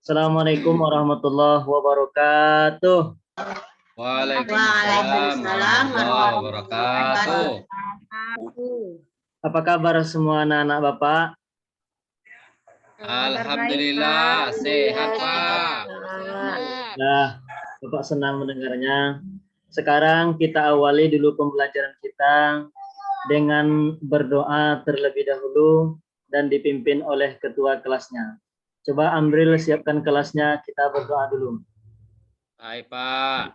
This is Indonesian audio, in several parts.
Assalamualaikum warahmatullahi wabarakatuh. Waalaikumsalam warahmatullahi wabarakatuh. Apa kabar semua anak-anak Bapak? Alhamdulillah sehat Pak. Nah, Bapak senang mendengarnya. Sekarang kita awali dulu pembelajaran kita dengan berdoa terlebih dahulu dan dipimpin oleh ketua kelasnya. Coba Amril siapkan kelasnya, kita berdoa dulu. Hai Pak.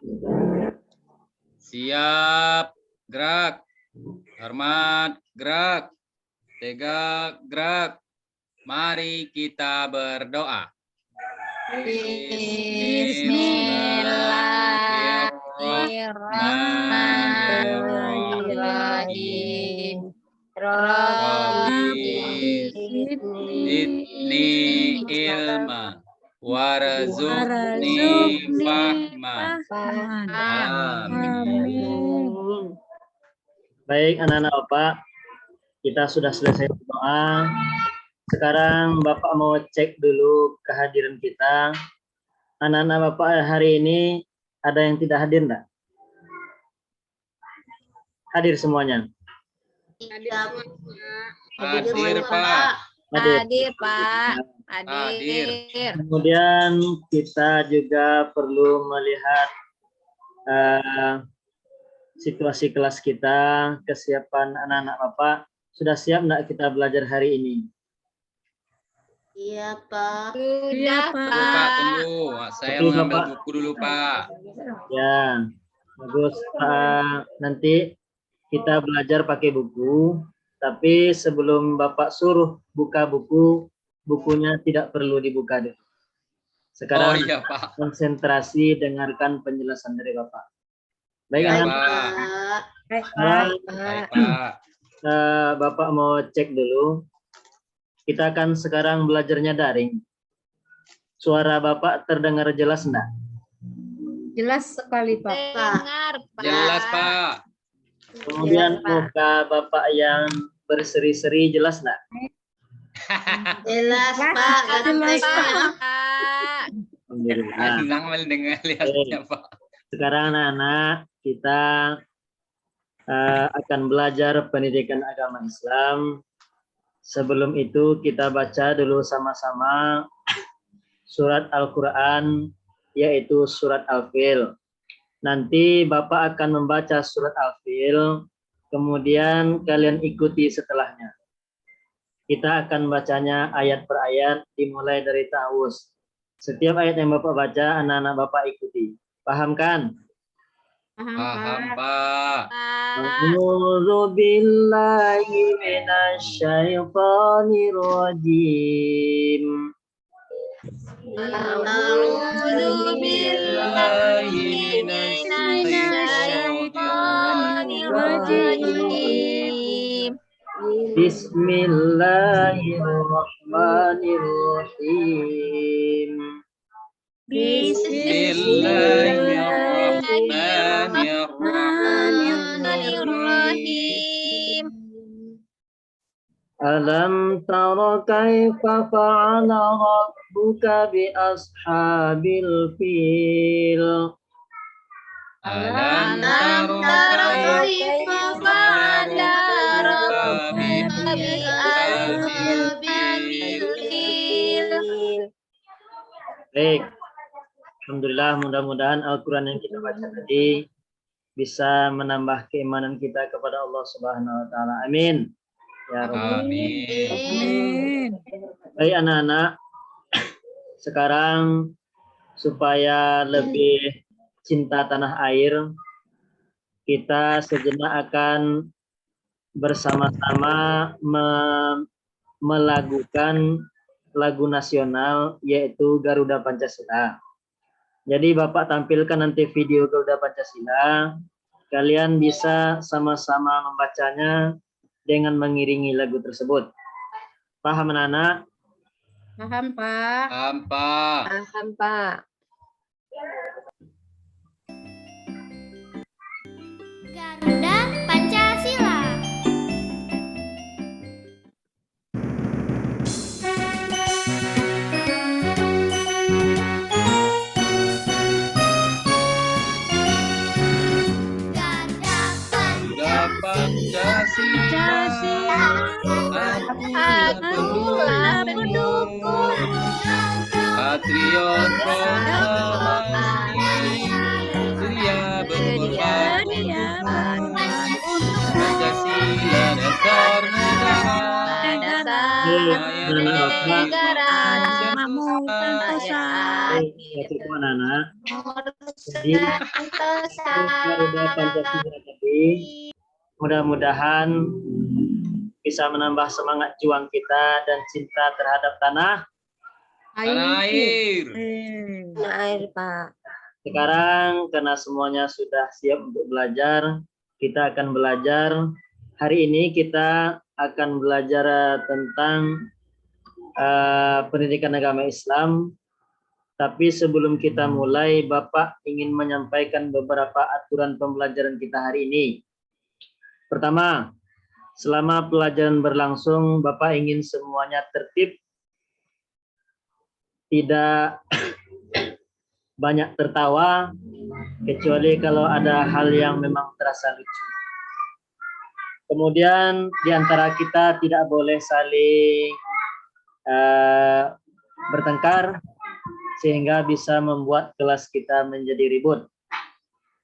Siap, gerak. Hormat, gerak. Tegak, gerak. Mari kita berdoa. Bismillahirrahmanirrahim. Rabbi zidni ilma warzuqni fahma. Amin. Baik anak-anak Bapak, kita sudah selesai berdoa. Sekarang Bapak mau cek dulu kehadiran kita. Anak-anak Bapak hari ini ada yang tidak hadir enggak? Hadir semuanya? Hadir Pak. Hadir Pak. Hadir. Kemudian kita juga perlu melihat situasi kelas kita, kesiapan anak-anak Bapak. Sudah siap enggak kita belajar hari ini? Iya, Pak. Tunggu, Pak, tunggu. Saya Oke, mengambil Bapak. buku dulu, Pak. Ya, bagus. Nanti kita belajar pakai buku, tapi sebelum Bapak suruh buka buku, bukunya tidak perlu dibuka dulu. Sekarang Oh iya, Pak. konsentrasi dengarkan penjelasan dari Bapak. Baik, Ya, anak. Pak. Sekarang Baik, Pak. Bapak mau cek dulu. Kita akan sekarang belajarnya daring. Suara Bapak terdengar jelas enggak? Jelas sekali, Pak. Dengar, Pak. Jelas, Pak. Kemudian Jelas, Pak. muka Bapak yang berseri-seri jelas enggak? Jelas, Pak. Jelas, Pak. Alhamdulillah. Senang mendengar lihatnya, Pak. Sekarang anak-anak kita akan belajar pendidikan agama Islam. Sebelum itu kita baca dulu sama-sama surat Al-Quran, yaitu surat Al-Fil. Nanti Bapak akan membaca surat Al-Fil, kemudian kalian ikuti setelahnya. Kita akan bacanya ayat per ayat, dimulai dari ta'awuz. Setiap ayat yang Bapak baca, anak-anak Bapak ikuti. Paham kan? Paham, Pak. A'udzu billahi minasyaitonir rajim. A'udzu billahi minasyaitonir rajim. Bismillahirrahmanirrahim. Bismillahirrahmanirrahim. Alam tara kaifa fa'ala rabbuka bi ashabil fil. Alam tara tara kaifa fa'ala rabbuka bi ashabil fil. Baik. Alhamdulillah, mudah-mudahan Al-Quran yang kita baca tadi bisa menambah keimanan kita kepada Allah Subhanahu wa Ta'ala. Amin. Ya Rabbal Amin. Baik anak-anak, sekarang supaya lebih cinta tanah air, kita sejenak akan bersama-sama melakukan lagu nasional yaitu Garuda Pancasila. Jadi Bapak tampilkan nanti video Garuda Pancasila. Kalian bisa sama-sama membacanya dengan mengiringi lagu tersebut. Paham anak-anak? Paham, Pak. Paham, Pak. Paham, Pak. Garuda Pancasila. Itulah pendukung Patriot proklamasi sedia berkorban Pancasila dasar negara negara anak-anak. Jadi Garuda Pancasila tadi mudah-mudahan bisa menambah semangat juang kita dan cinta terhadap tanah air. air, Pak. Sekarang karena semuanya sudah siap untuk belajar, kita akan belajar. Hari ini kita akan belajar tentang pendidikan agama Islam. Tapi sebelum kita mulai, Bapak ingin menyampaikan beberapa aturan pembelajaran kita hari ini. Pertama, selama pelajaran berlangsung, Bapak ingin semuanya tertib, tidak banyak tertawa, kecuali kalau ada hal yang memang terasa lucu. Kemudian di antara kita tidak boleh saling bertengkar, sehingga bisa membuat kelas kita menjadi ribut.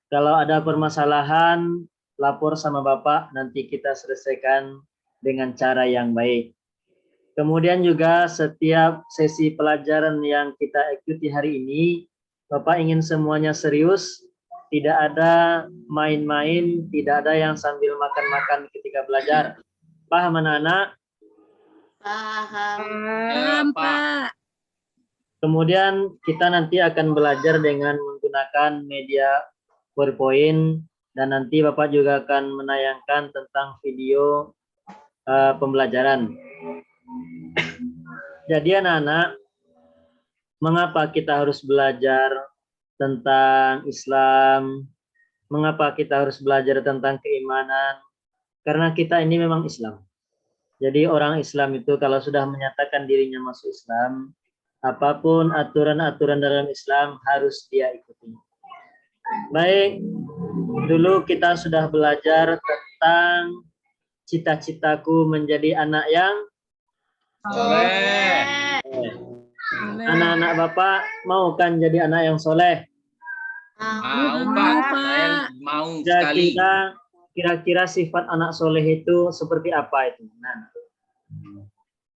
Kalau ada permasalahan, lapor sama Bapak, nanti kita selesaikan dengan cara yang baik. Kemudian juga setiap sesi pelajaran yang kita ikuti hari ini, Bapak ingin semuanya serius, tidak ada main-main, tidak ada yang sambil makan-makan ketika belajar. Paham anak-anak? Paham. Pak. Kemudian kita nanti akan belajar dengan menggunakan media PowerPoint, dan nanti Bapak juga akan menayangkan tentang video pembelajaran. Jadi anak-anak, mengapa kita harus belajar tentang Islam? Mengapa kita harus belajar tentang keimanan? Karena kita ini memang Islam. Jadi orang Islam itu kalau sudah menyatakan dirinya masuk Islam, apapun aturan-aturan dalam Islam harus dia ikuti. Baik, dulu kita sudah belajar tentang cita-citaku menjadi anak yang Soleh. Anak-anak Bapak mau kan jadi anak yang soleh? Mau Pak, saya mau sekali. Kira-kira sifat anak soleh itu seperti apa itu? Nah,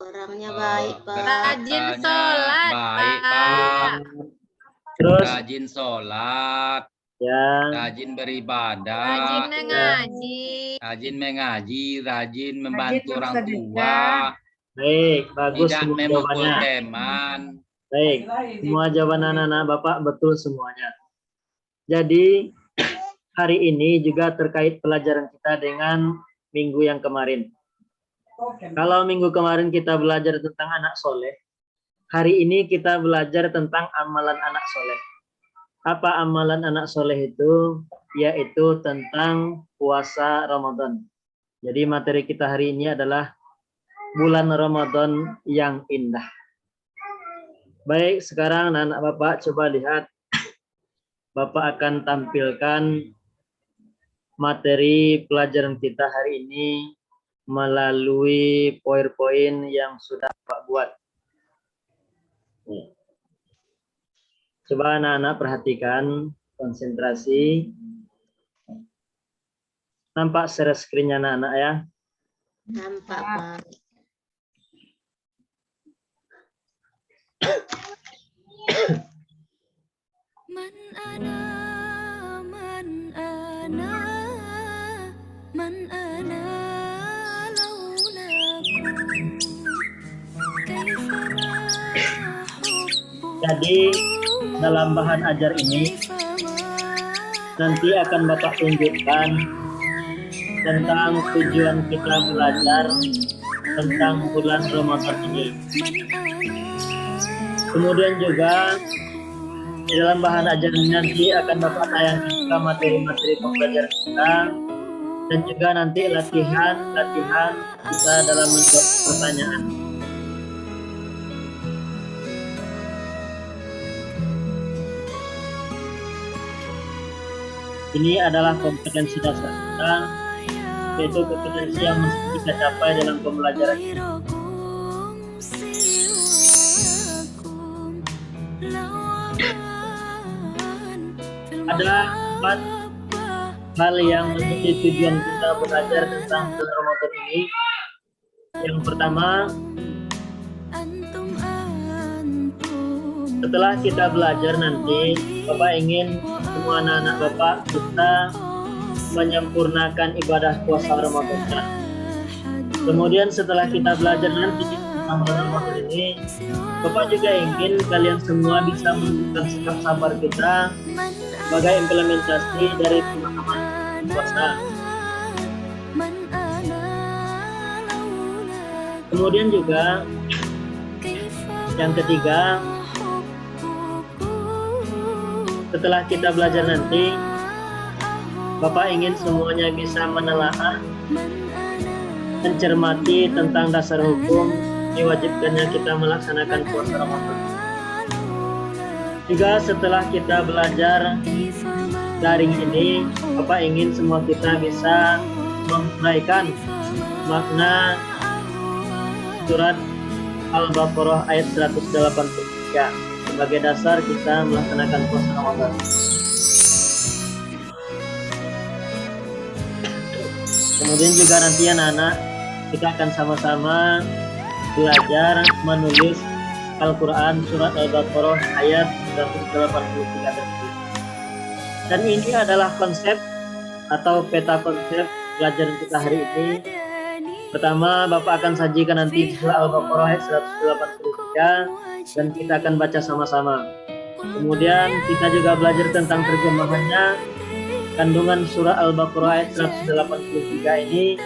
Orangnya baik, Pak. Rajin sholat, baik, Pak. Pak. terus Rajin sholat, ya, rajin beribadah, Rajin mengaji. rajin mengaji, rajin membantu Rajin orang bersedekah. tua, baik, bagus tidak semua memukul jawabannya. teman. Baik, semua jawaban anak-anak Bapak betul semuanya. Jadi hari ini juga terkait pelajaran kita dengan minggu yang kemarin. Kalau minggu kemarin kita belajar tentang anak soleh, hari ini kita belajar tentang amalan anak soleh. Apa amalan anak soleh itu? Yaitu tentang puasa Ramadan. Jadi materi kita hari ini adalah bulan Ramadan yang indah. Baik, sekarang anak Bapak coba lihat. Bapak akan tampilkan materi pelajaran kita hari ini melalui PowerPoint yang sudah Bapak buat. Coba anak-anak perhatikan, konsentrasi. Nampak share screen-nya anak-anak ya? Nampak, Pak. Man ana laulakum kaifama Jadi dalam bahan ajar ini nanti akan Bapak tunjukkan tentang tujuan kita belajar tentang bulan Ramadan ini. Kemudian juga di dalam bahan ajar ini nanti akan Bapak tayangkan juga materi-materi pembelajaran kita, dan juga nanti latihan kita dalam menjawab pertanyaan. Ini adalah kompetensi dasar kita, yaitu kompetensi yang mesti kita capai dalam pembelajaran. ada 4 hal yang menjadi tujuan kita belajar tentang bulan Ramadan ini. Yang pertama, setelah kita belajar nanti, Bapak ingin semua anak-anak Bapak bisa menyempurnakan ibadah puasa Ramadan. Kemudian setelah kita belajar nanti tentang bulan Ramadan ini, Bapak juga ingin kalian semua bisa menunjukkan sikap sabar kita sebagai implementasi dari pemahaman puasa. Kemudian juga yang ketiga, setelah kita belajar nanti, Bapak ingin semuanya bisa menelaah, mencermati tentang dasar hukum diwajibkannya kita melaksanakan puasa Ramadan. Juga setelah kita belajar daring ini, Bapak ingin semua kita bisa menguraikan makna surat Al-Baqarah ayat 183 sebagai dasar kita melaksanakan puasa Ramadan. Kemudian juga nanti anak-anak kita akan sama-sama belajar menulis Al-Quran surat Al-Baqarah ayat 183 tersebut. Dan ini adalah konsep atau peta konsep pelajaran kita hari ini. Pertama, Bapak akan sajikan nanti surah Al-Baqarah ayat 183 dan kita akan baca sama-sama. Kemudian kita juga belajar tentang terjemahannya, kandungan surah Al-Baqarah ayat 183 ini,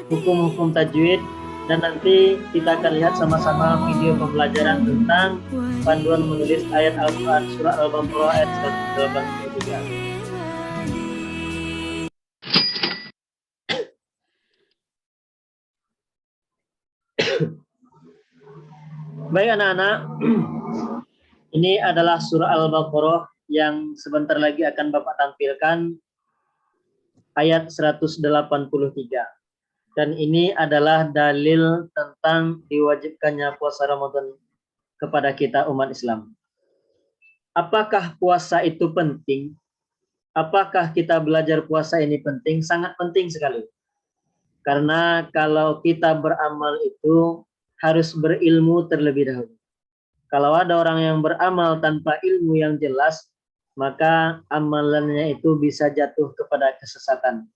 hukum-hukum tajwid, dan nanti kita akan lihat sama-sama video pembelajaran tentang panduan menulis ayat Al-Quran surah Al-Baqarah ayat 183. Baik anak-anak, ini adalah surah Al-Baqarah yang sebentar lagi akan Bapak tampilkan ayat 183. Dan ini adalah dalil tentang diwajibkannya puasa Ramadan kepada kita umat Islam. Apakah puasa itu penting? Apakah kita belajar puasa ini penting? Sangat penting sekali. Karena kalau kita beramal itu harus berilmu terlebih dahulu. Kalau ada orang yang beramal tanpa ilmu yang jelas, maka amalannya itu bisa jatuh kepada kesesatan.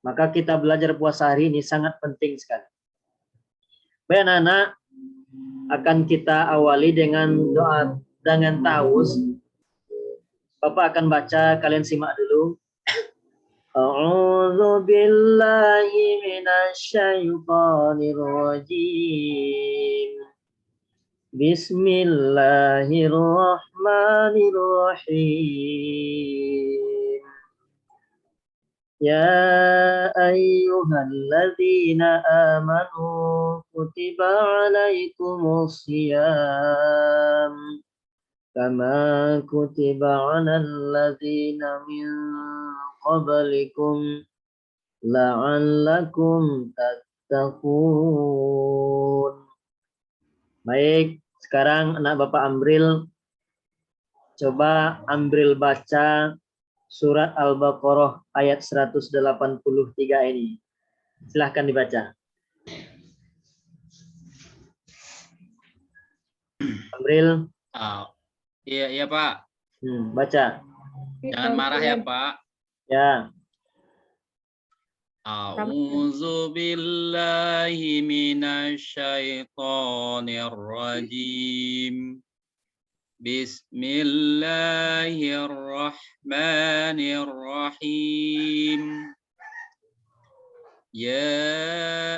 Maka kita belajar puasa hari ini sangat penting sekali. Baik anak-anak, akan kita awali dengan doa dengan ta'awuz. Bapak akan baca, kalian simak dulu. A'udzu billahi minasyaitonir rajim. Bismillahirrahmanirrahim. Ya ayyuhalladzina amanu kutiba alaikumus shiyam kama kutiba alal ladzina min qablikum la'allakum tattaqun. Baik, sekarang anak Bapak Amril, coba Amril baca surat Al-Baqarah ayat 183 ini. Silahkan dibaca. Amril. Iya Pak. Baca. Jangan marah ya Pak. Ya. A'udzu billahi minasyaitonir rajim. Bismillahirrahmanirrahim. Ya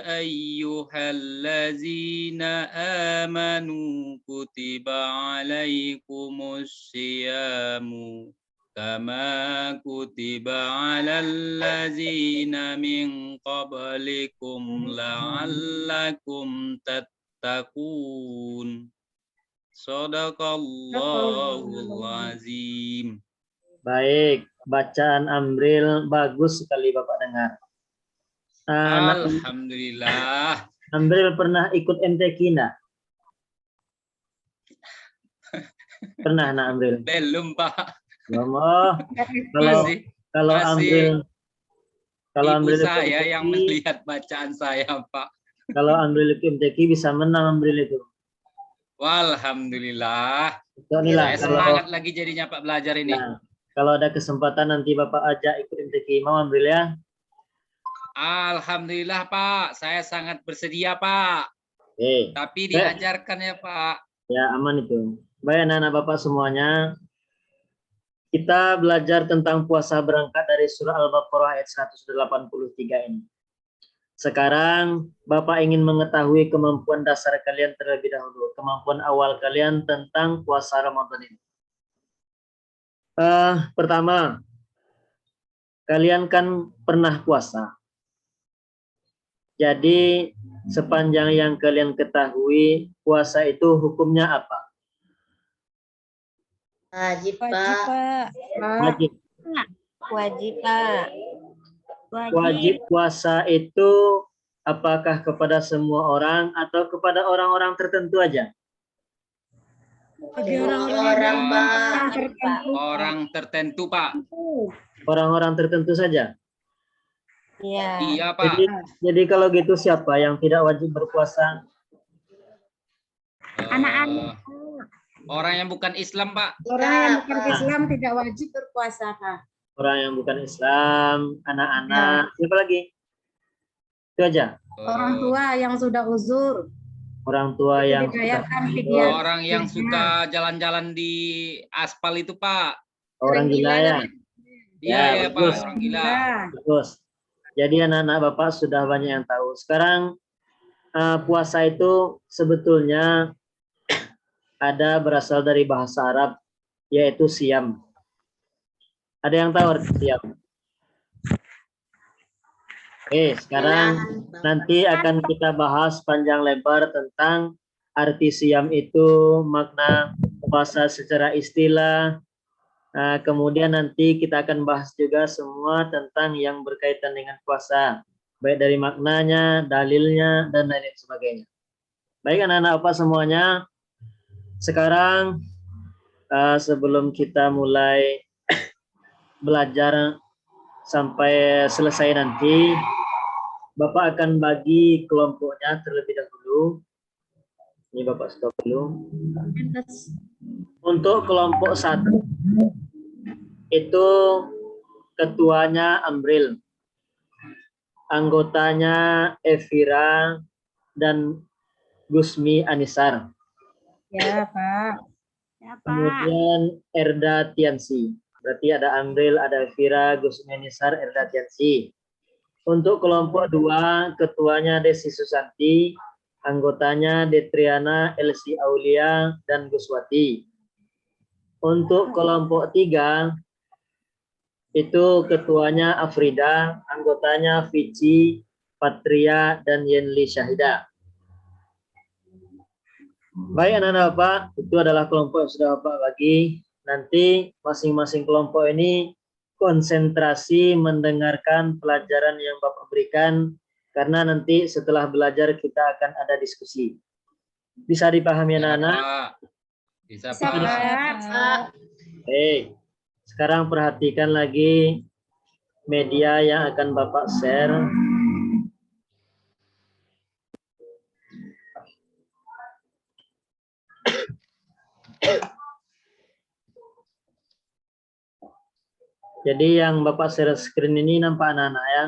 ayyuhallazina amanu kutiba alaikumus syiyamu kama kutiba alal ladzina min qablikum la'allakum tattaqun. Shadaqallahul azim. Baik, bacaan Amril bagus sekali Bapak dengar. Alhamdulillah. Amril pernah ikut MTQ enggak? Pernah nak Amril? Belum Pak. Mama, kalau Masih kalau masih ambil kalau ibu ambil saya yang MTQ, melihat bacaan saya, Pak. kalau ambil MTQ bisa menang ambil itu. Walhamdulillah. So, inilah Saya kalau semangat lagi jadinya Pak belajar ini. nah, kalau ada kesempatan nanti Bapak ajak ikut MTQ mau ambil ya. Alhamdulillah Pak, saya sangat bersedia Pak. Oke. Tapi Baik, diajarkan ya Pak. ya aman itu. Baik anak-anak Bapak semuanya, kita belajar tentang puasa berangkat dari surah Al-Baqarah ayat 183 ini. Sekarang Bapak ingin mengetahui kemampuan dasar kalian terlebih dahulu, kemampuan awal kalian tentang puasa Ramadan ini. Pertama, kalian kan pernah puasa. Jadi sepanjang yang kalian ketahui, puasa itu hukumnya apa? Wajib, Wajib, Pak. Pak. Wajib. Wajib, Pak. Wajib puasa itu apakah kepada semua orang atau kepada orang-orang tertentu aja? Bagi Semua orang-orang orang, yang Pak. tertentu. Orang tertentu Pak. Orang-orang tertentu saja. Iya. Iya Pak. Jadi kalau gitu siapa yang tidak wajib berpuasa? Anak-anak. Orang yang bukan Islam Pak. Orang yang bukan Islam tidak wajib berpuasa, Pak. Orang yang bukan Islam, anak-anak, siapa lagi? Itu aja. Orang tua yang sudah uzur. Orang tua Itu yang dibayarkan sudah fidyah. Orang yang suka jalan-jalan di aspal itu Pak. orang gila ya. Iya ya Pak, bagus. orang gila. Bagus. Jadi anak-anak Bapak sudah banyak yang tahu. Sekarang puasa itu sebetulnya ada berasal dari bahasa Arab, yaitu siam. Ada yang tahu arti siam? Oke, sekarang nanti akan kita bahas panjang lebar tentang arti siam itu, makna puasa secara istilah. Kemudian nanti kita akan bahas juga semua tentang yang berkaitan dengan puasa, baik dari maknanya, dalilnya, dan lain sebagainya. Baik anak-anak Bapak semuanya, sekarang sebelum kita mulai belajar sampai selesai nanti, Bapak akan bagi kelompoknya terlebih dahulu. Ini Bapak stop dulu. Untuk kelompok 1 itu ketuanya Amril, anggotanya Evira dan Gusmi Anisar. Ya, Pak. Ya, Pak. Kemudian Erda Tiansi. Berarti ada Amril, ada Evira, Gusmi Anisar, Erda Tiansi. Untuk kelompok 2, ketuanya Desi Susanti, anggotanya Detriana, Elsi Aulia, dan Guswati. Untuk kelompok 3, itu ketuanya Afrida, anggotanya Vici, Patria, dan Yenli Syahida. Baik anak-anak Bapak, itu adalah kelompok yang sudah Bapak bagi. Nanti masing-masing kelompok ini konsentrasi mendengarkan pelajaran yang Bapak berikan, karena nanti setelah belajar kita akan ada diskusi. Bisa dipahami anak-anak? Bisa Bisa, Pak. Pak. Oke, sekarang perhatikan lagi media yang akan Bapak share. Jadi yang Bapak share screen ini nampak anak-anak ya?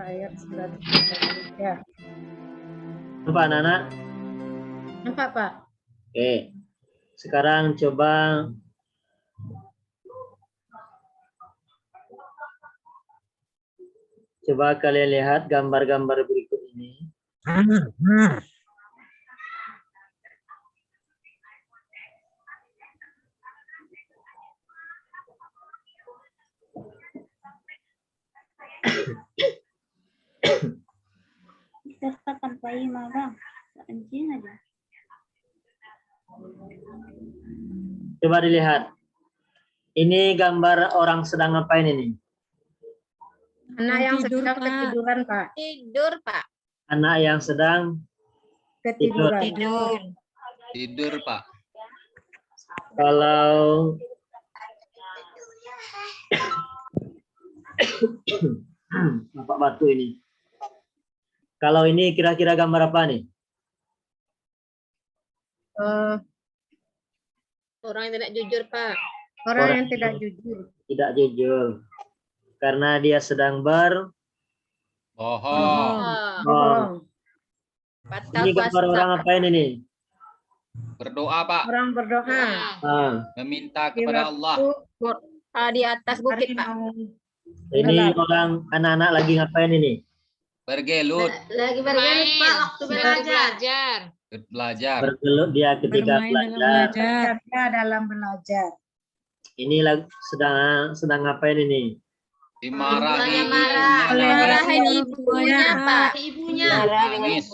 Ayat 9. Ya. Nampak anak-anak? Nampak, Pak. Oke, sekarang coba kalian lihat gambar-gambar berikut ini. Coba dilihat. Ini gambar orang sedang ngapain ini? Anak yang Tidur, sedang Pak. ketiduran, Pak. Tidur, Pak. Anak yang sedang Ketiduran. Tidur. Tidur Pak. Kalau Bapak Batu ini. Kalau ini kira-kira gambar apa nih? Orang yang tidak jujur, Pak. Orang yang tidak jujur. Tidak jujur. Karena dia sedang Bohong. Bohong. Batal Ini gambar puasa. orang apa ini nih? Berdoa, Pak. Orang berdoa. Ah, Meminta Di kepada Allah. waktu Di atas bukit, hari Pak. mau ini Gelap. orang anak-anak lagi ngapain ini? Bergelut. Lagi bergelut, Pak, waktu belajar. Belajar. Bergelut dia ketika belajar. Berjaga dalam belajar. Ini lagi sedang ngapain ini? Dimarahi. Marahin ibunya, Pak. Ibunya. Nangis.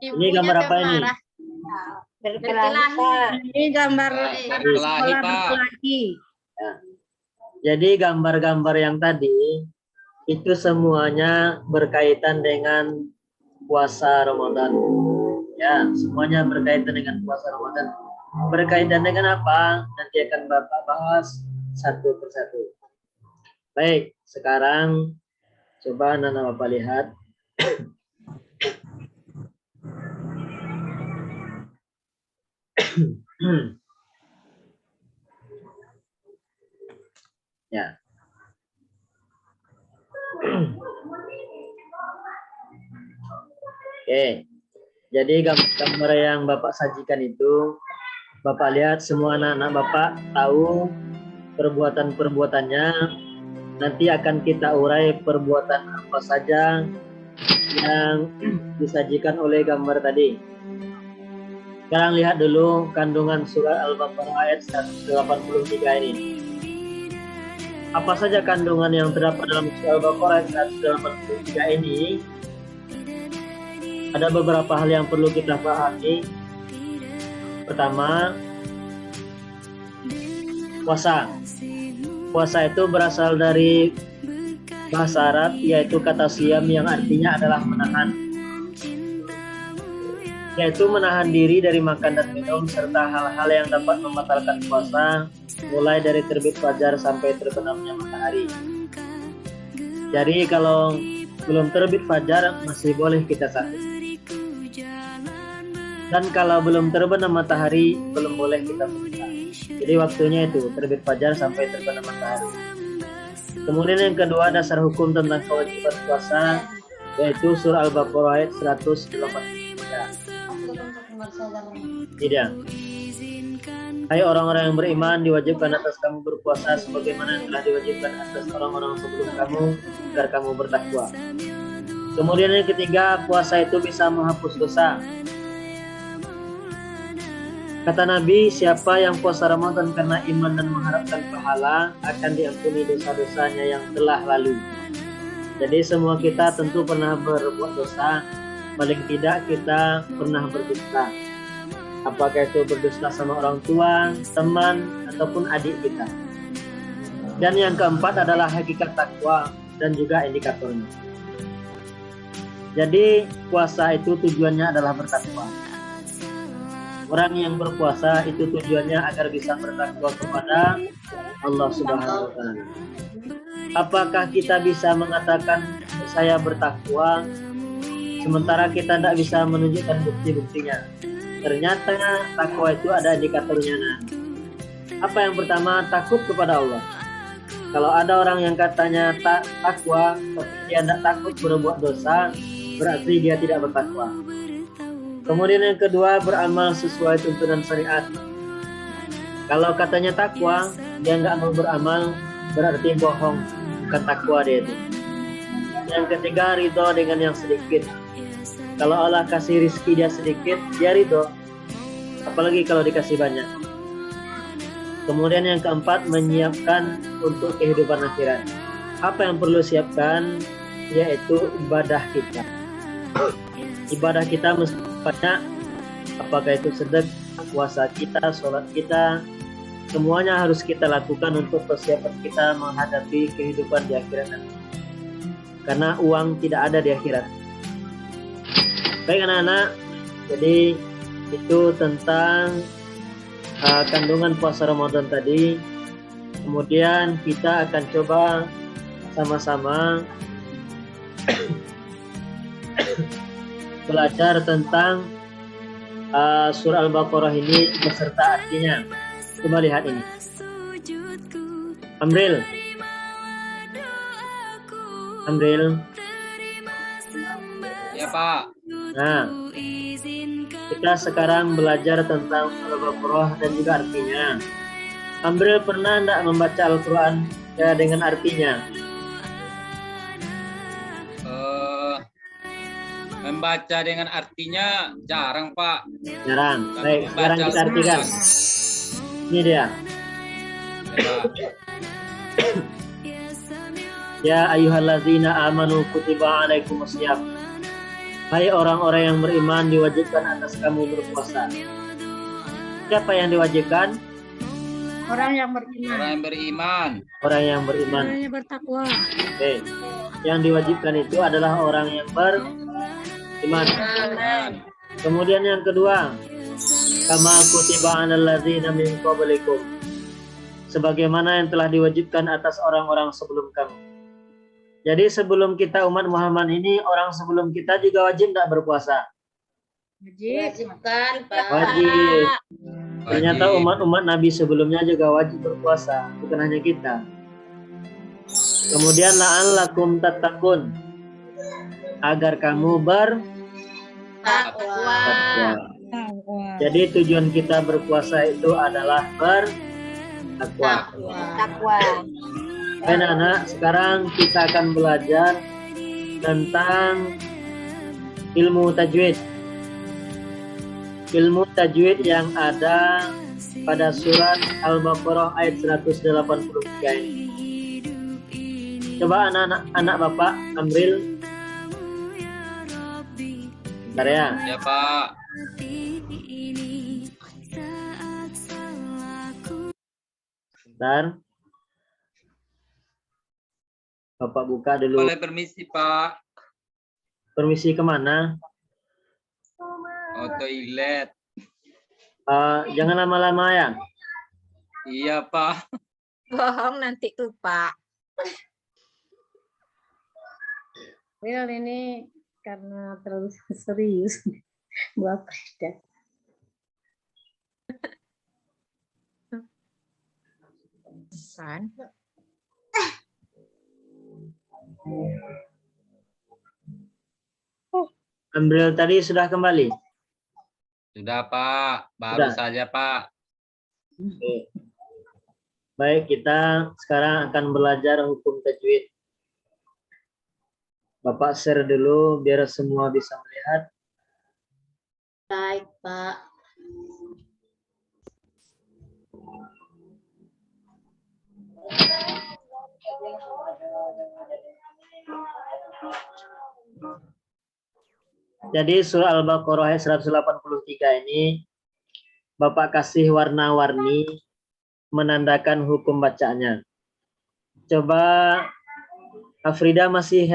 Ini gambar apa ini? Berkelahi, Pak. Ini gambar Berkelahi, sekolah Pak. berkelahi. Jadi gambar-gambar yang tadi itu semuanya berkaitan dengan puasa Ramadan. Ya, semuanya berkaitan dengan puasa Ramadan. Berkaitan dengan apa? Nanti akan Bapak bahas satu persatu. Baik, sekarang coba Nana Bapak lihat. Ya. Oke. Jadi gambar yang Bapak sajikan itu, Bapak lihat semua anak-anak Bapak tahu perbuatan-perbuatannya. Nanti akan kita urai perbuatan apa saja yang disajikan oleh gambar tadi. Sekarang lihat dulu kandungan surat Al-Baqarah ayat 183 ini. Apa saja kandungan yang terdapat dalam surat Al-Baqarah ayat 183 ini? Ada beberapa hal yang perlu kita pahami. Pertama, puasa. Puasa itu berasal dari bahasa Arab, yaitu kata siam yang artinya adalah menahan. Yaitu menahan diri dari makan dan minum serta hal-hal yang dapat membatalkan puasa, mulai dari terbit fajar sampai terbenamnya matahari. Jadi kalau belum terbit fajar masih boleh kita sahur. Dan kalau belum terbenam matahari belum boleh kita puasa. Jadi waktunya itu terbit fajar sampai terbenam matahari. Kemudian yang kedua, dasar hukum tentang kewajiban puasa, yaitu surah Al-Baqarah ayat 183. Tidak. Hai orang-orang yang beriman, diwajibkan atas kamu berpuasa sebagaimana yang telah diwajibkan atas orang-orang sebelum kamu, agar kamu bertakwa. Kemudian yang ketiga, puasa itu bisa menghapus dosa. Kata Nabi, siapa yang puasa Ramadan karena iman dan mengharapkan pahala akan diampuni dosa-dosanya yang telah lalu. Jadi semua kita tentu pernah berbuat dosa, paling tidak kita pernah berdusta. Apakah itu berdusta sama orang tua, teman, ataupun adik kita. Dan yang keempat adalah hakikat takwa dan juga indikatornya. Jadi puasa itu tujuannya adalah bertakwa. Orang yang berpuasa itu tujuannya agar bisa bertakwa kepada Allah Subhanahu wa Ta'ala. Apakah kita bisa mengatakan saya bertakwa sementara kita tidak bisa menunjukkan bukti-buktinya? Ternyata takwa itu ada indikatornya. Apa yang pertama? Takut kepada Allah. Kalau ada orang yang katanya takwa tapi dia tidak takut berbuat dosa, berarti dia tidak bertakwa. Kemudian yang kedua, beramal sesuai tuntunan syariat. Kalau katanya takwa, dia nggak mau beramal, berarti bohong, bukan takwa dia itu. Yang ketiga, ridho dengan yang sedikit. Kalau Allah kasih rizki dia sedikit, dia ridho. Apalagi kalau dikasih banyak. Kemudian yang keempat, menyiapkan untuk kehidupan akhirat. Apa yang perlu siapkan? Yaitu ibadah kita. Ibadah kita mesti banyak, apakah itu sedekah, puasa kita, sholat kita, semuanya harus kita lakukan untuk persiapan kita menghadapi kehidupan di akhirat nanti. Karena uang tidak ada di akhirat. Baik anak-anak, jadi itu tentang kandungan puasa Ramadan tadi. Kemudian kita akan coba sama-sama belajar tentang surah Al-Baqarah ini beserta artinya. Coba lihat ini. Amril. Ya Pak. Nah, kita sekarang belajar tentang Al-Baqarah dan juga artinya. Amril pernah enggak membaca Al-Quran ya, dengan artinya? Membaca dengan artinya jarang Pak. Jarang. Kalau Baik, sekarang membaca kita artikan. Ini dia. Ya, Pak. Ya ayyuhalladzina amanu kutiba alaikumusiyam. Hai orang-orang yang beriman, diwajibkan atas kamu berpuasa. Siapa yang diwajibkan? Orang yang beriman. Orang yang beriman. Orang yang beriman. Orang yang bertakwa. Oke. Yang diwajibkan itu adalah orang yang beriman. Aman. Kemudian yang kedua, kama kutiba 'alal ladzina min qablikum. Sebagaimana yang telah diwajibkan atas orang-orang sebelum kamu. Jadi sebelum kita umat Muhammad ini, orang sebelum kita juga wajib tidak berpuasa? Wajibkan, Pak. Wajib. Ternyata Wajib. umat-umat Nabi sebelumnya juga wajib berpuasa, bukan hanya kita. Kemudian la'allakum tattaqun, agar kamu bertakwa. Takwa. Jadi tujuan kita berpuasa itu adalah bertakwa. Takwa. Anak-anak, sekarang kita akan belajar tentang ilmu tajwid. Ilmu tajwid yang ada pada surat Al-Baqarah ayat 183 ini. Coba anak Bapak Amril. Bentar ya. Ya Pak. Bentar. Bapak buka dulu. Boleh permisi Pak. Permisi kemana? Oh, toilet. Jangan lama-lama ya. Iya Pak. Bohong nanti lupa. Will ini karena terlalu serius. Buat Frida. Kan? Amril tadi sudah kembali. Sudah Pak. Baru Sudah. saja Pak. Oke. Baik, kita sekarang akan belajar hukum tajwid. Bapak share dulu biar semua bisa melihat. Baik, Pak. Jadi surah Al-Baqarah ayat 183 ini Bapak kasih warna-warni menandakan hukum bacaannya. Coba Afrida masih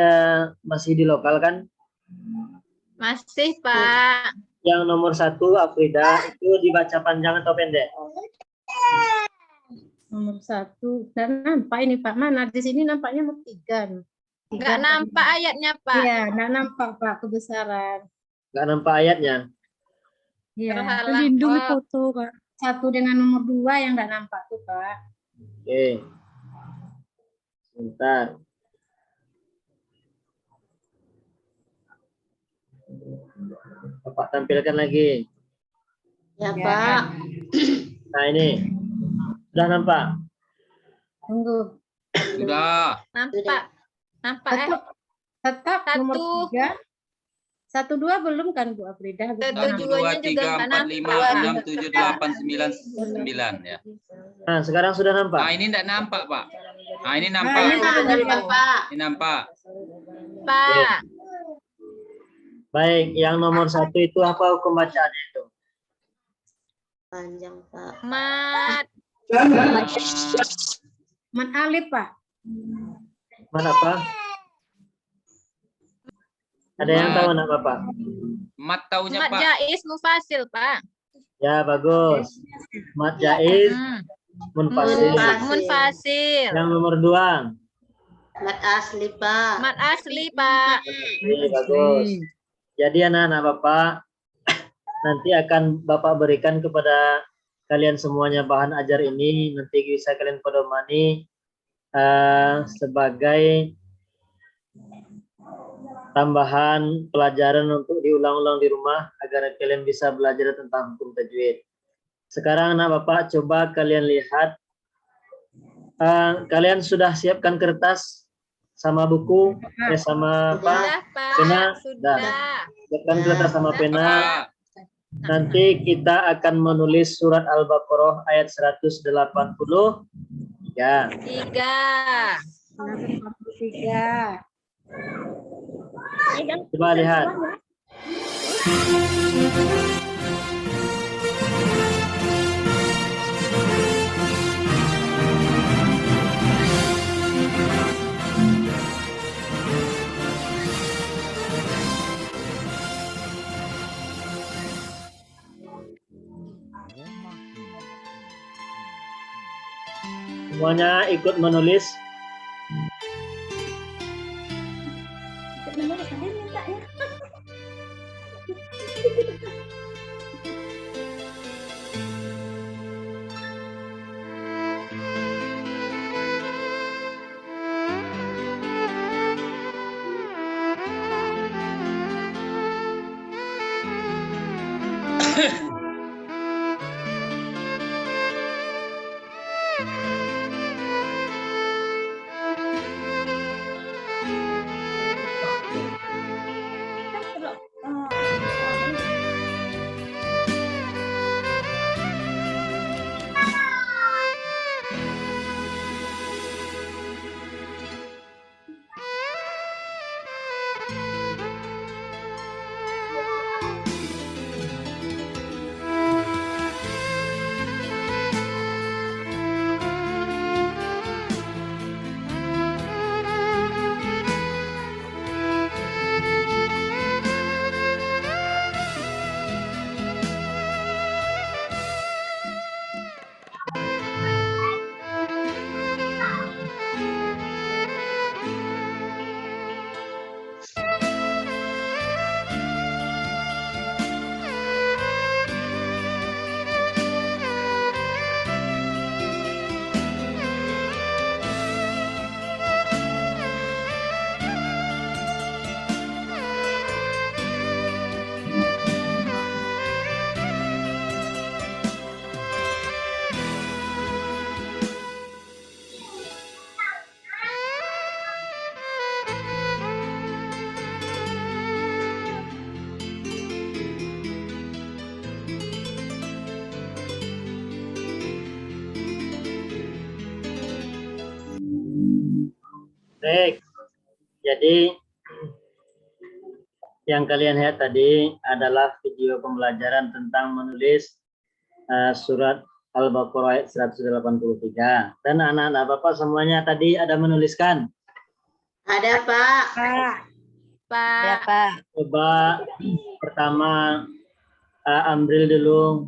di lokal kan? Masih, Pak. Yang nomor 1 Afrida itu dibaca panjang atau pendek? Nomor 1. Nggak nampak ini Pak. Mana? Di sini nampaknya nomor 3. Nggak nampak ayatnya, Pak. Iya, nggak nampak Pak kebesaran. Nggak nampak ayatnya. Iya. Terhalang. Terlindungi Oh. foto Pak. 1 dengan nomor 2 yang nggak nampak tuh Pak. Oke. Sebentar. Bapak tampilkan lagi. Ya, Pak. Nah ini. Sudah nampak? Tunggu. Sudah. Nampak. Nampak, Tetap nomor 1. 3. 1, 2 belum kan Bu Afrida? 1, 2 1, 2, 3, 4, 5, 6, 7, 8, 9, 9 ya. Nah sekarang sudah nampak? Nah ini tidak nampak Pak. Nah ini Ini nampak. nampak, Pak. Ini nampak. Pak. Baik, yang nomor 1 itu apa hukum bacaannya itu? Panjang, Pak. Mat. Mat alif Pak. Mana apa? Ada yang tahu anak Bapak? Mat taunya Mat Pak. jais mufasil, Pak. Ya, bagus. Mat jaiz, munfasil. Munfasil. Yang nomor 2. Mat asli, Pak. Mat asli, Pak. Ini bagus. Jadi anak-anak Bapak, nanti akan Bapak berikan kepada kalian semuanya bahan ajar ini. Nanti bisa kalian pedomani sebagai tambahan pelajaran untuk diulang-ulang di rumah agar kalian bisa belajar tentang hukum tajwid. Sekarang anak Bapak coba kalian lihat, kalian sudah siapkan kertas sama buku, sama apa? Sudah, Pak. Pena? Sudah. Siapkan kertas sama pena. Pak. Nanti kita akan menulis surat Al-Baqarah ayat 180. Ya. 3. 3. Coba lihat. Semuanya ikut menulis. Baik, jadi yang kalian lihat tadi adalah video pembelajaran tentang menulis surat Al-Baqarah ayat 183. Dan anak-anak Bapak semuanya tadi ada menuliskan? Ada, Pak. Pak. Pak. Coba pertama Amril dulu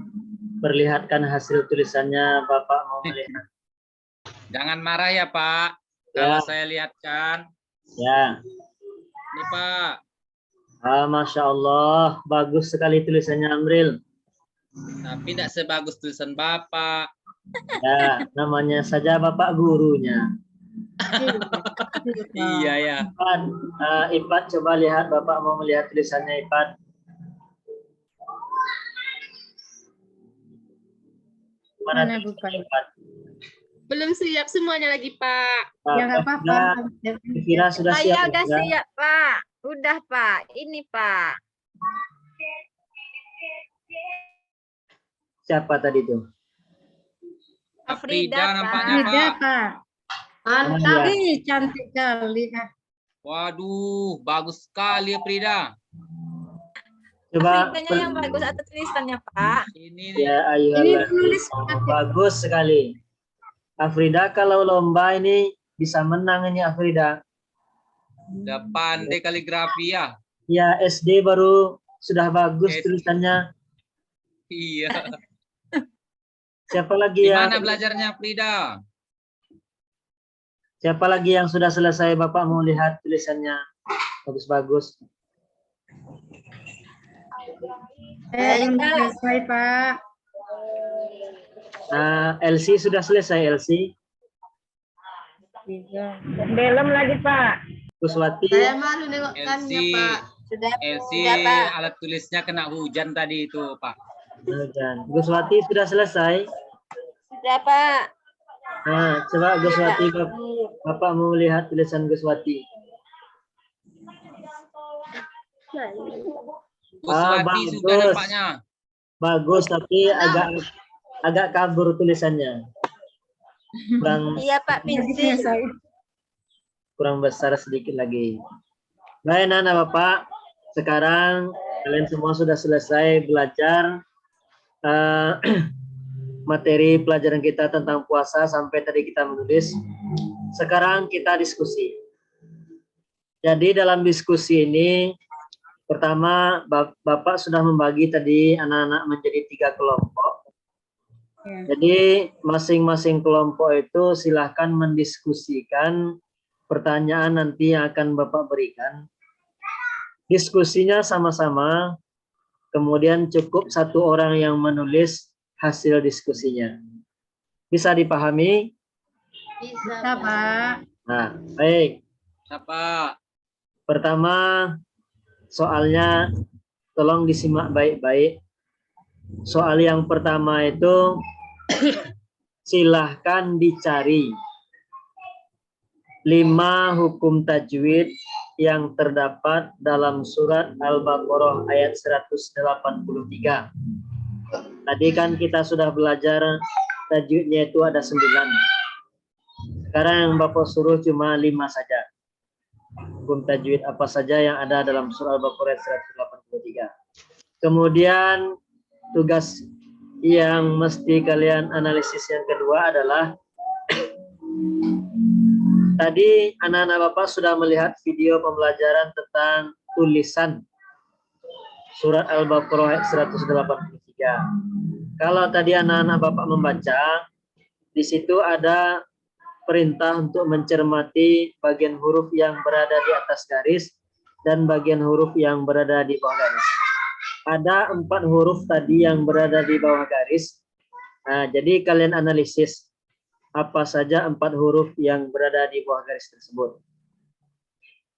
perlihatkan hasil tulisannya, Bapak mau melihat. Jangan marah ya, Pak. Ya. Kalau saya lihatkan. Ya. Ini, Pak. Masya Allah, bagus sekali tulisannya Amril. Tapi tidak sebagus tulisan Bapak. Ya, namanya saja Bapak gurunya. Iya ya. Ipat, coba lihat, Bapak mau melihat tulisannya Ipat. Mana tulisannya, Ipat? Belum siap semuanya lagi, Pak. Ya, nggak apa-apa. Kira sudah siap. Saya udah siap, Pak. Udah, Pak. Ini, Pak. Siapa tadi itu? Afrida Pak. nampaknya, Tidak, Pak. Pak. Mantap. Cantik kali. Waduh, bagus sekali ya, Frida. Coba Afridanya yang bagus atau tulisannya, Pak? Ini ya, Ini ayolah. tulis Bagus sekali. Afrida kalau lomba ini bisa menang ini Afrida. udah pandai kaligrafi ya. Ya, SD baru sudah bagus SD. tulisannya. Iya. Siapa lagi yang Gimana belajarnya Frida? siapa lagi yang sudah selesai Bapak mau lihat tulisannya bagus-bagus? Saya belum selesai, Pak. Elsie sudah selesai Elsie. Belum lagi, Pak. Kuswati. Saya malu nengokkannya, Elsie, Pak. Elsie alat tulisnya kena hujan tadi itu Pak. Dan Guswati sudah selesai. Sudah, Pak. Coba Guswati, Bapak mau lihat tulisan Guswati. Kuswati sudah bagus. nampaknya. Bagus, tapi agak kabur tulisannya. Iya, Pak. Pinsil. Kurang besar sedikit lagi. Baik, anak Bapak. Sekarang kalian semua sudah selesai belajar materi pelajaran kita tentang puasa sampai tadi kita menulis. Sekarang kita diskusi. Jadi dalam diskusi ini, pertama Bapak sudah membagi tadi anak-anak menjadi 3 kelompok. Jadi masing-masing kelompok itu silahkan mendiskusikan pertanyaan nanti yang akan Bapak berikan. Diskusinya sama-sama, kemudian cukup 1 orang yang menulis hasil diskusinya. Bisa dipahami? Bisa, Pak. Nah, baik. Siapa? Pertama, soalnya tolong disimak baik-baik. Soal yang pertama itu silahkan dicari 5 hukum tajwid yang terdapat dalam surat Al-Baqarah ayat 183. Tadi kan kita sudah belajar tajwidnya itu ada 9. Sekarang yang Bapak suruh cuma 5 saja. Hukum tajwid apa saja yang ada dalam surah Al-Baqarah 183. Kemudian tugas yang mesti kalian analisis yang kedua adalah tadi anak-anak Bapak sudah melihat video pembelajaran tentang tulisan surat Al-Baqarah 183. Kalau tadi anak-anak Bapak membaca, di situ ada perintah untuk mencermati bagian huruf yang berada di atas garis dan bagian huruf yang berada di bawah garis. Ada 4 huruf tadi yang berada di bawah garis. Nah, jadi kalian analisis apa saja 4 huruf yang berada di bawah garis tersebut.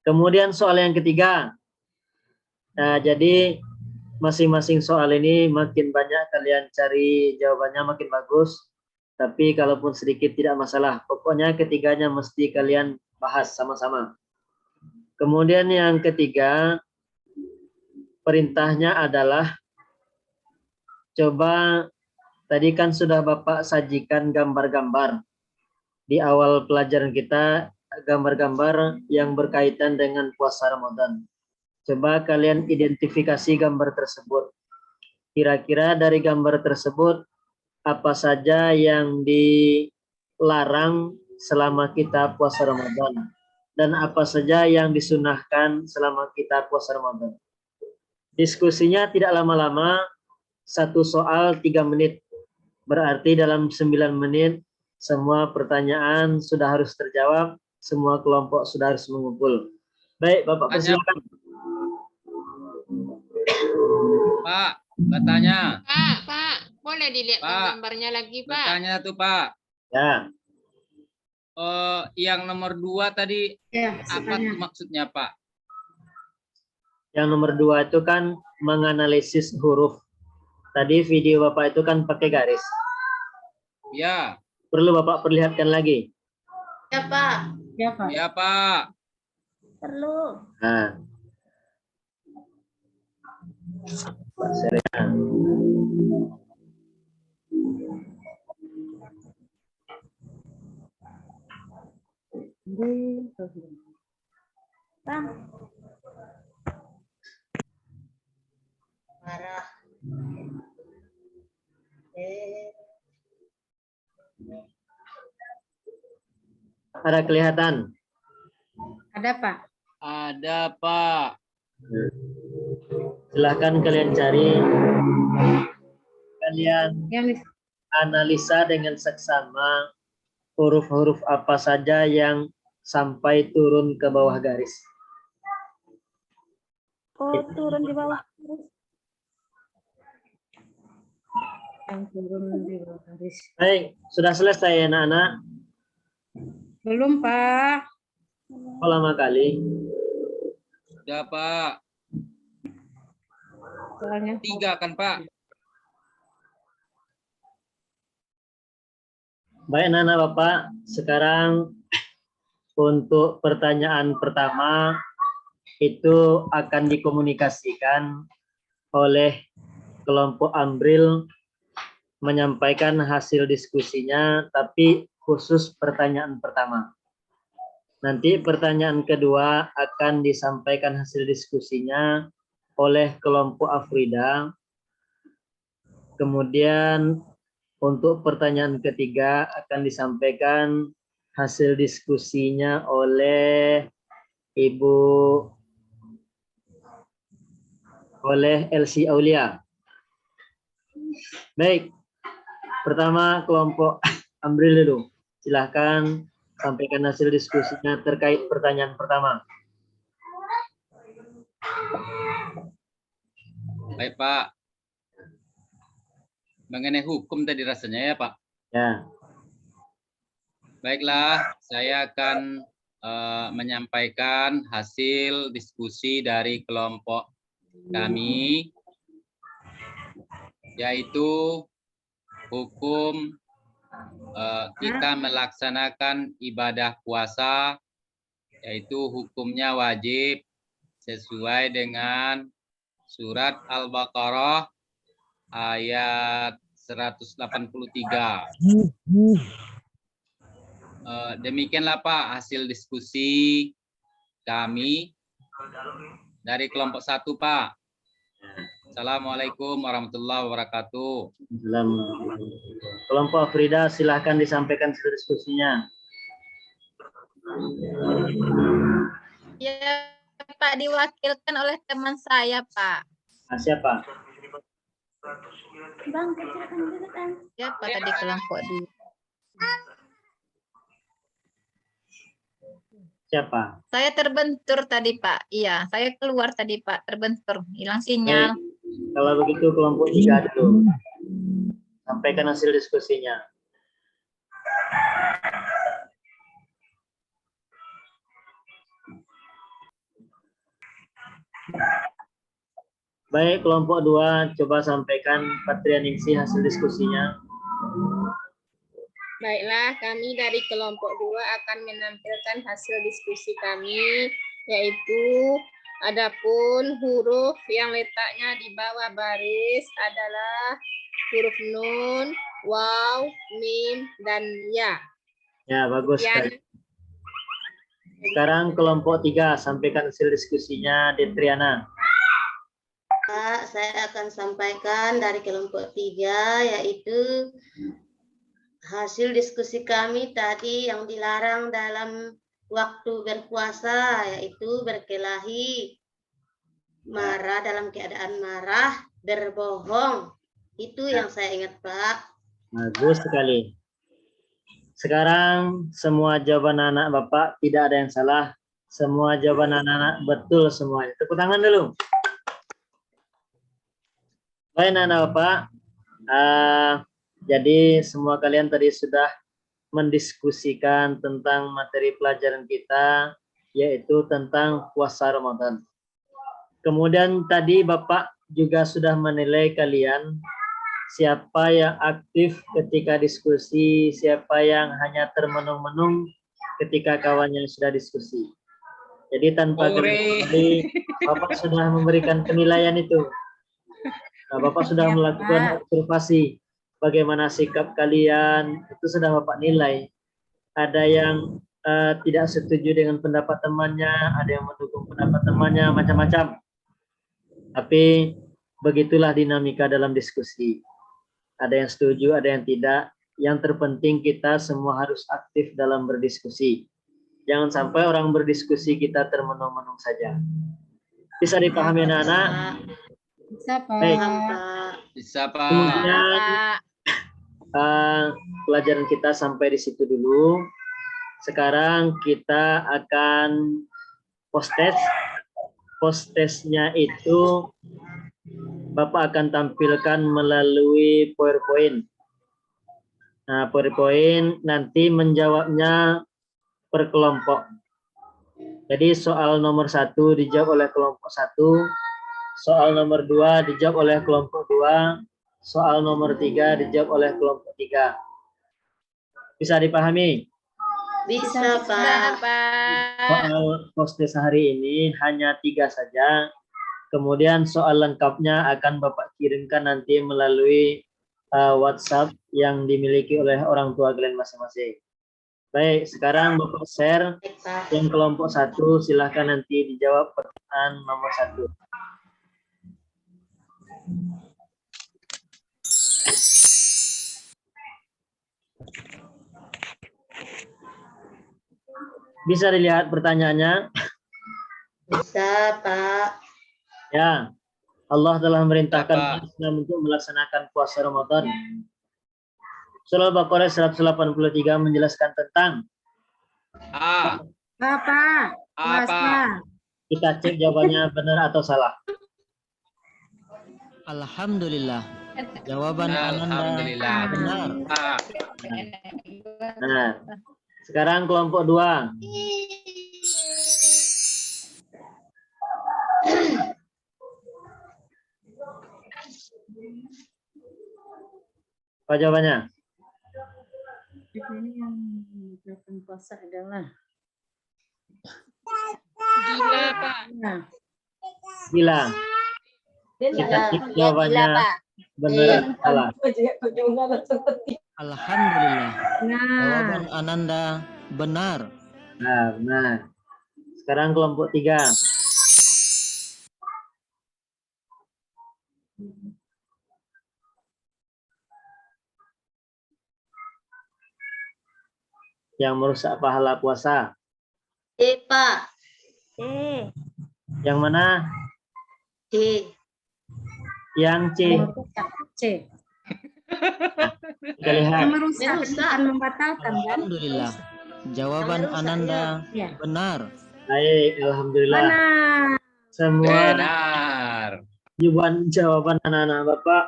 Kemudian soal yang ketiga. Nah, jadi masing-masing soal ini makin banyak kalian cari jawabannya makin bagus. Tapi kalaupun sedikit tidak masalah. Pokoknya ketiganya mesti kalian bahas sama-sama. Kemudian yang ketiga, perintahnya adalah coba tadi kan sudah Bapak sajikan gambar-gambar. Di awal pelajaran kita, gambar-gambar yang berkaitan dengan puasa Ramadan. Coba kalian identifikasi gambar tersebut. Kira-kira dari gambar tersebut, apa saja yang dilarang selama kita puasa Ramadan dan apa saja yang disunahkan selama kita puasa Ramadan. Diskusinya tidak lama-lama, 1 soal 3 menit. Berarti dalam 9 menit semua pertanyaan sudah harus terjawab, semua kelompok sudah harus mengumpul. Baik, Bapak persilakan. Pak, bertanya. Pak, boleh dilihat gambarnya lagi, Pak? Bertanya tuh, Pak. Ya. Yang nomor 2 tadi apa maksudnya, Pak? Yang nomor 2 itu kan menganalisis huruf. Tadi video Bapak itu kan pakai garis. Ya. Perlu Bapak perlihatkan lagi? Ya, Pak. Ya, Pak. Ya, Pak. Perlu. Nah. Pak Serena. Marah. Ada kelihatan? Ada, Pak. Ada, Pak. Silahkan kalian cari kalian Yang analisa dengan seksama huruf-huruf apa saja yang sampai turun ke bawah garis. Oh, turun di bawah. yang turun di bawah garis. Baik, sudah selesai anak-anak? Belum, Pak. Oh, lama kali. Sudah, Pak. Soalnya 3 kan, Pak? Baik, anak-anak Bapak, sekarang untuk pertanyaan pertama itu akan dikomunikasikan oleh kelompok Ambril menyampaikan hasil diskusinya, tapi khusus pertanyaan pertama. Nanti pertanyaan kedua akan disampaikan hasil diskusinya oleh kelompok Afrida. Kemudian untuk pertanyaan ketiga akan disampaikan hasil diskusinya oleh Elsie Aulia. Baik, pertama kelompok Ambril dulu. Silahkan sampaikan hasil diskusinya terkait pertanyaan pertama. Baik, Pak. Mengenai hukum tadi rasanya ya, Pak? Ya. Baiklah, saya akan menyampaikan hasil diskusi dari kelompok kami, yaitu hukum kita melaksanakan ibadah puasa, yaitu hukumnya wajib sesuai dengan surat Al-Baqarah ayat 183. Demikianlah Pak hasil diskusi kami dari kelompok 1, Pak. Assalamualaikum warahmatullahi wabarakatuh. Kelompok Afrida silahkan disampaikan hasil diskusinya. Ya, Pak, diwakilkan oleh teman saya, Pak. Nah, siapa? Bang, kerjakan dulu kan. Siapa tadi kelompok di? Siapa? Saya terbentur tadi, Pak. Iya, saya keluar tadi, Pak. Terbentur, hilang sinyal. Baik. Kalau begitu kelompok 3 dulu. Sampaikan hasil diskusinya. Baik, kelompok 2 coba sampaikan Patrianingsi hasil diskusinya. Baiklah, kami dari kelompok 2 akan menampilkan hasil diskusi kami, yaitu adapun huruf yang letaknya di bawah baris adalah huruf nun, waw, mim, dan ya. Ya, bagus sekali. Sekarang kelompok 3 sampaikan hasil diskusinya, Detriana. Pak, saya akan sampaikan dari kelompok 3, yaitu hasil diskusi kami tadi yang dilarang dalam waktu berpuasa, yaitu berkelahi, marah dalam keadaan marah, berbohong. Itu yang saya ingat, Pak. Bagus sekali. Sekarang semua jawaban anak Bapak tidak ada yang salah. Semua jawaban anak-anak betul semuanya. Tepuk tangan dulu. Baik anak Bapak. Jadi semua kalian tadi sudah mendiskusikan tentang materi pelajaran kita, yaitu tentang puasa Ramadan. Kemudian tadi Bapak juga sudah menilai kalian siapa yang aktif ketika diskusi, siapa yang hanya termenung-menung ketika kawannya sudah diskusi. Jadi tanpa kali Bapak sudah memberikan penilaian itu. Nah, Bapak sudah melakukan observasi bagaimana sikap kalian, itu sudah Bapak nilai. Ada yang tidak setuju dengan pendapat temannya, ada yang mendukung pendapat temannya, macam-macam. Tapi begitulah dinamika dalam diskusi. Ada yang setuju, ada yang tidak. Yang terpenting kita semua harus aktif dalam berdiskusi. Jangan sampai orang berdiskusi kita termenung-menung saja. Bisa dipahami anak-anak? Bisa, Pak. Baik. Bisa, Pak. Kemudian Pak. pelajaran kita sampai di situ dulu. Sekarang kita akan post test. Post testnya itu Bapak akan tampilkan melalui PowerPoint. Nah, PowerPoint nanti menjawabnya per kelompok. Jadi soal nomor 1 dijawab oleh kelompok 1, soal nomor 2 dijawab oleh kelompok 2, soal nomor 3 dijawab oleh kelompok 3. Bisa dipahami? Bisa, Pak. Nah, Pak. Soal post test hari ini hanya 3 saja. Kemudian soal lengkapnya akan Bapak kirimkan nanti melalui WhatsApp yang dimiliki oleh orang tua kalian masing-masing. Baik, sekarang Bapak share Baik, Pak. yang kelompok 1, silahkan nanti dijawab pertanyaan nomor 1. Bisa dilihat pertanyaannya? Bisa, Pak. Ya, Allah telah merintahkan Ya, Pak. umat Islam untuk melaksanakan puasa Ramadan. Surah Al-Baqarah 183 menjelaskan tentang A. Apa? Apa? kita cek jawabannya benar atau salah. Alhamdulillah. Jawaban Ananda Alhamdulillah. benar. A. Nah, sekarang kelompok 2. Apa jawabannya? Ini yang menyebabkan puasa adalah Gila, Pak. nah, Gila. Kita cek jawabannya benar atau salah. Alhamdulillah. nah, Jawaban Ananda benar. Nah, benar. Sekarang kelompok 3. Yang merusak pahala puasa. Pak. Yang mana? D. Yang C. C. Kita lihat. Merusak Merusak. bukan membatalkan kan? Alhamdulillah. Jawaban Merusak, Ananda Ya. benar. Baik, alhamdulillah. Mana? Semua Benar. jawaban anak-anak Bapak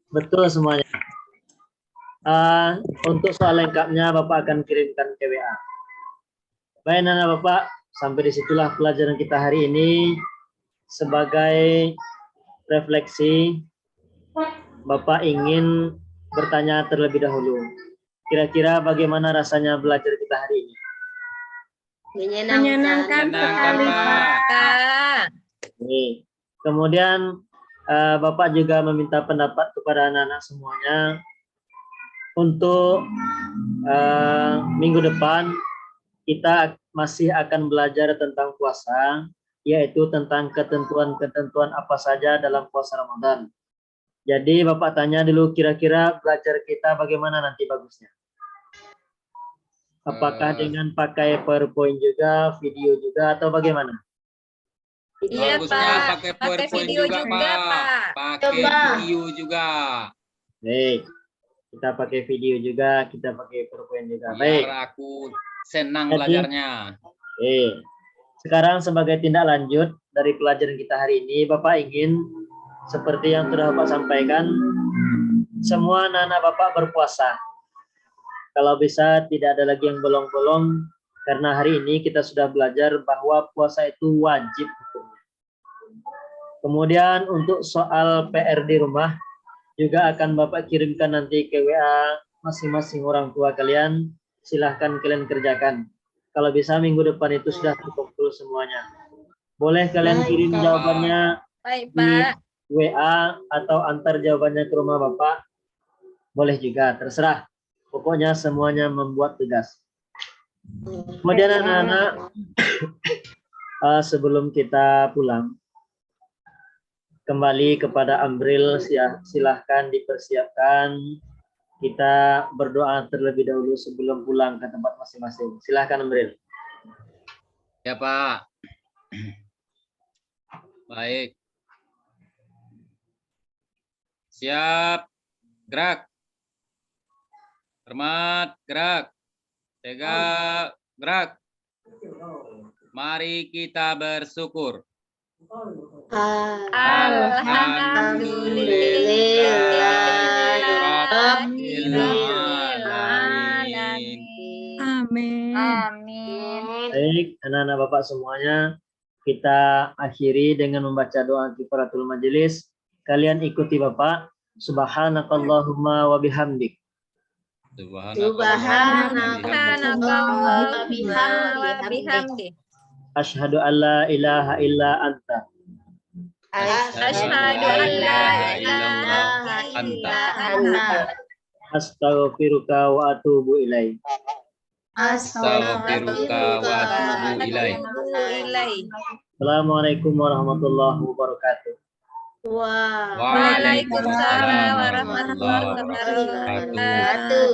betul semuanya. Untuk soal lengkapnya Bapak akan kirimkan ke WA. Baik anak Bapak, sampai disitulah pelajaran kita hari ini. Sebagai refleksi, Bapak ingin bertanya terlebih dahulu. Kira-kira bagaimana rasanya belajar kita hari ini? Menyenangkan sekali, Pak. Kak. Nih. Kemudian Bapak juga meminta pendapat kepada anak-anak semuanya untuk minggu depan kita masih akan belajar tentang puasa, yaitu tentang ketentuan-ketentuan apa saja dalam puasa Ramadan. Jadi Bapak tanya dulu kira-kira belajar kita bagaimana nanti bagusnya? Apakah dengan pakai PowerPoint juga, video juga, atau bagaimana? Iya, Bagusnya Pak. pakai Pakai PowerPoint video juga, juga, Pak. Pak. Pakai Coba. video juga. Baik, kita pakai video juga, kita pakai PowerPoint juga. Biar Baik. aku senang Jadi- belajarnya. Sekarang sebagai tindak lanjut dari pelajaran kita hari ini, Bapak ingin seperti yang sudah Bapak sampaikan, semua anak-anak Bapak berpuasa. Kalau bisa tidak ada lagi yang bolong-bolong, karena hari ini kita sudah belajar bahwa puasa itu wajib hukumnya. Kemudian untuk soal PR di rumah, juga akan Bapak kirimkan nanti ke WA masing-masing orang tua kalian. Silahkan kalian kerjakan. Kalau bisa minggu depan itu sudah terkumpul semuanya. Boleh kalian Baik, kirim Pak. jawabannya Baik, di Pak. WA atau antar jawabannya ke rumah Bapak. Boleh juga, terserah. Pokoknya semuanya membuat tugas. Kemudian anak-anak, sebelum kita pulang, kembali kepada Amril, silahkan dipersiapkan. Kita berdoa terlebih dahulu sebelum pulang ke tempat masing-masing. Silahkan Amril. Ya, Pak. Baik. Siap. Gerak. Hormat, gerak. Tega, gerak. Mari kita bersyukur. Alhamdulillahirrahmanirrahim. Amin. Baik, anak-anak Bapak semuanya, kita akhiri dengan membaca doa kifaratul majelis. Kalian ikuti Bapak. Subhanakallahumma wa bihamdik. Subhanallah bihamdi. Asyhadu an la ilaha illa anta. Asyhadu an la ilaha illa anta. Astaghfiruka wa atubu ilaik. Astaghfiruka wa atubu ilaik. Assalamualaikum warahmatullahi wabarakatuh. Waalaikumsalam warahmatullahi wabarakatuh.